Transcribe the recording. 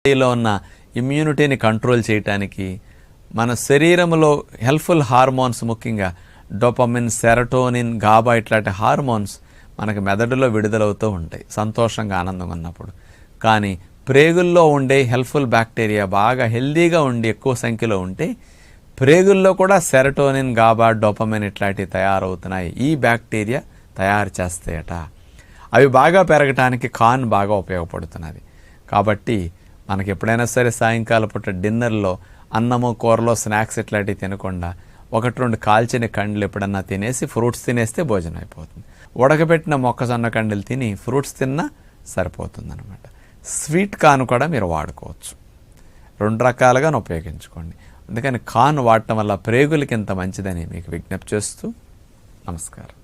బాడీలో ఉన్న ఇమ్యూనిటీని కంట్రోల్ చేయడానికి, మన శరీరంలో హెల్ప్ఫుల్ హార్మోన్స్ ముఖ్యంగా డోపమిన్, సెరటోనిన్, గాబా ఇట్లాంటి హార్మోన్స్ మనకు మెదడులో విడుదలవుతూ ఉంటాయి సంతోషంగా, ఆనందంగా ఉన్నప్పుడు. కానీ ప్రేగుల్లో ఉండే హెల్ప్ఫుల్ బ్యాక్టీరియా బాగా హెల్దీగా ఉండి ఎక్కువ సంఖ్యలో ఉంటే ప్రేగుల్లో కూడా సెరటోనిన్, గాబా, డోపమిన్ ఇట్లాంటివి తయారవుతున్నాయి. ఈ బ్యాక్టీరియా తయారు చేస్తాయట. అవి బాగా పెరగటానికి కార్న్ బాగా ఉపయోగపడుతున్నది. కాబట్టి మనకి ఎప్పుడైనా సరే సాయంకాలం పూట డిన్నర్లో అన్నము, కూరలో స్నాక్స్ ఇట్లాంటివి తినకుండా 1-2 కాల్చిన కండ్లు ఎప్పుడన్నా తినేసి ఫ్రూట్స్ తినేస్తే భోజనం అయిపోతుంది. ఉడకబెట్టిన మొక్కజొన్న కండలు తిని ఫ్రూట్స్ తిన్నా సరిపోతుంది అనమాట. స్వీట్ కార్న్ కూడా మీరు వాడుకోవచ్చు. 2 రకాలుగా ఉపయోగించుకోండి. అందుకని కార్న్ వాడటం వల్ల ప్రేగులకి ఎంత మంచిదని మీకు విజ్ఞప్తి చేస్తూ నమస్కారం.